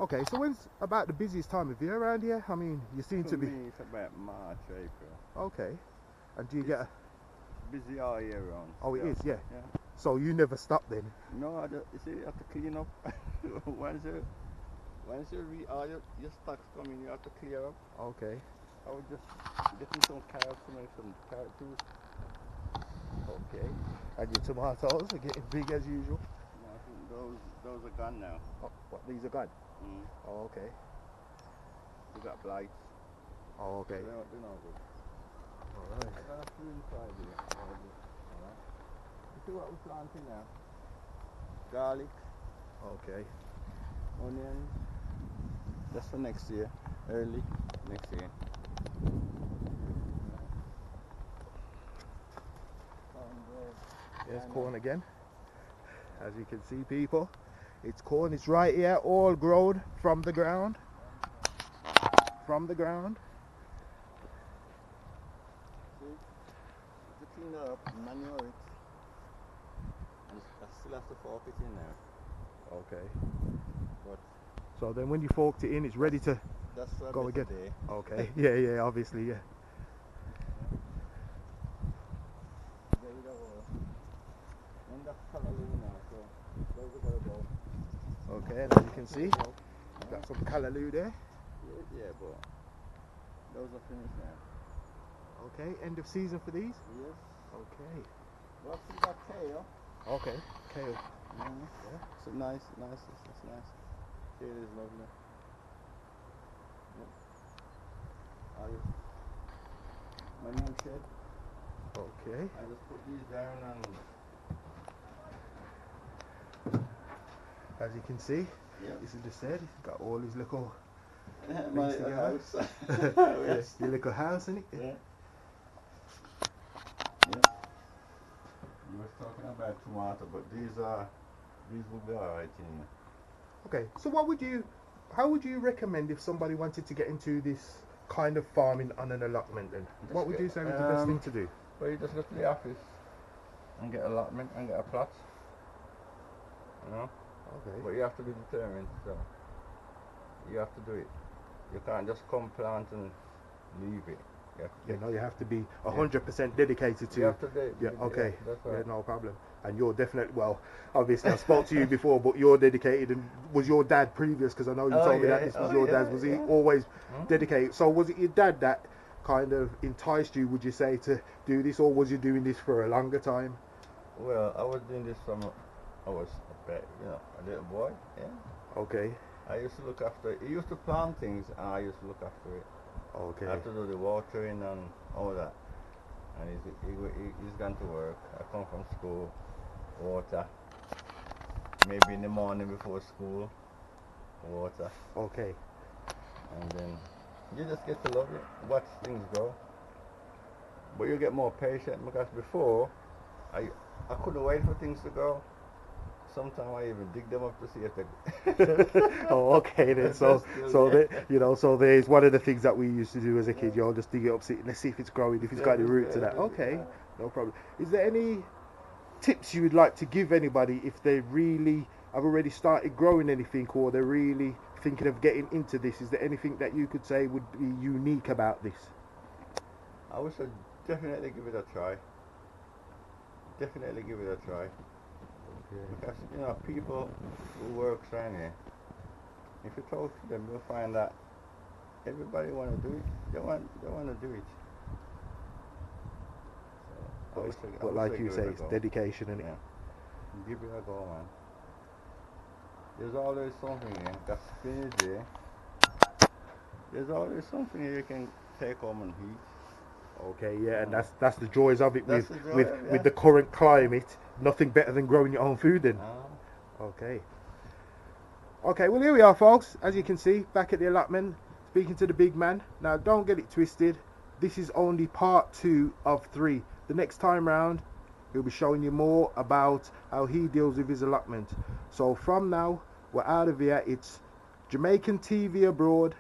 Okay, so when's about the busiest time of year around here? I mean, you seem to be... Me, it's about March, April. Okay. And do you get a... Busy all year round. Oh, it is, yeah. Yeah. So you never stop then? No, you see, you have to clean up. once all your stocks come in, you have to clear up. Okay. I would just getting some carrots to make some carrot juice. Okay. And your tomatoes are getting big as usual? No, I think those are gone now. Oh, what, these are gone? Mm. Oh, okay. We got blights. Oh, okay. They're not good. Alright. I got a few inside here. Alright. You see what we're planting now? Garlic, Okay. onions. That's for next year. Early next year. There's corn again. As you can see, people, it's corn. It's right here, all grown from the ground. From the ground. See, to clean it up, manure it, and I still have to fork it in there. Okay. But so then, when you forked it in, it's ready to that's for go again. Day. Okay. Yeah. Obviously, yeah. Okay, and as you can see, got some callaloo there. Yeah, but those are finished now. Okay, end of season for these? Yes. Okay. Well, we got kale. Okay, kale. Yeah. So nice. It's nice. Kale is lovely. Yep. My new shed. Okay. I just put these down and. As you can see, Yep. this is the shed. He's got all his little My things together. house. Yes. Your little house, innit? Yeah. You were talking about tomato, but these will be alright in here. Okay, so how would you recommend if somebody wanted to get into this kind of farming on an allotment then? What would you say was the best thing to do? Well, you just go to the office and get allotment and get a plot. You know? Okay. But you have to be determined, so you have to do it. You can't just come plant and leave it. You have to be 100% dedicated to. You have to do it. Yeah. Okay. Yeah, that's right. Yeah, no problem. And you're definitely, well, obviously I spoke to you before, but you're dedicated. And was your dad previous? Because I know you told me that this was your dad. Was he always dedicated? So was it your dad that kind of enticed you, would you say, to do this, or was you doing this for a longer time? Well, I was doing this from I was a little boy. Yeah. Okay. I used to look after it. He used to plant things, and I used to look after it. Okay. I have to do the watering and all that. And he's gone to work. I come from school, water. Maybe in the morning before school, water. Okay. And then you just get to love it, watch things grow. But you get more patient, because before I couldn't wait for things to grow. Sometimes I even dig them up to see if they. Oh, okay then. So there's one of the things that we used to do as a kid. You'll just dig it up, let's see if it's growing, if it's got any root to that. Okay, no problem. Is there any tips you would like to give anybody if they really have already started growing anything, or they're really thinking of getting into this? Is there anything that you could say would be unique about this? I would say definitely give it a try. Definitely give it a try. Because people who work around here, if you talk to them, you'll find that everybody want to do it. They want to do it. So but like you say, it's dedication, and give it a go, man. There's always something here. That spinach there. There's always something here you can take home and eat. Okay, yeah, and that's the joys of it with the current climate. Nothing better than growing your own food then. Okay, well here we are, folks. As you can see, back at the allotment, speaking to the big man. Now don't get it twisted, this is only part 2 of 3. The next time round he'll be showing you more about how he deals with his allotment. So from now, we're out of here. It's Jamaican TV abroad.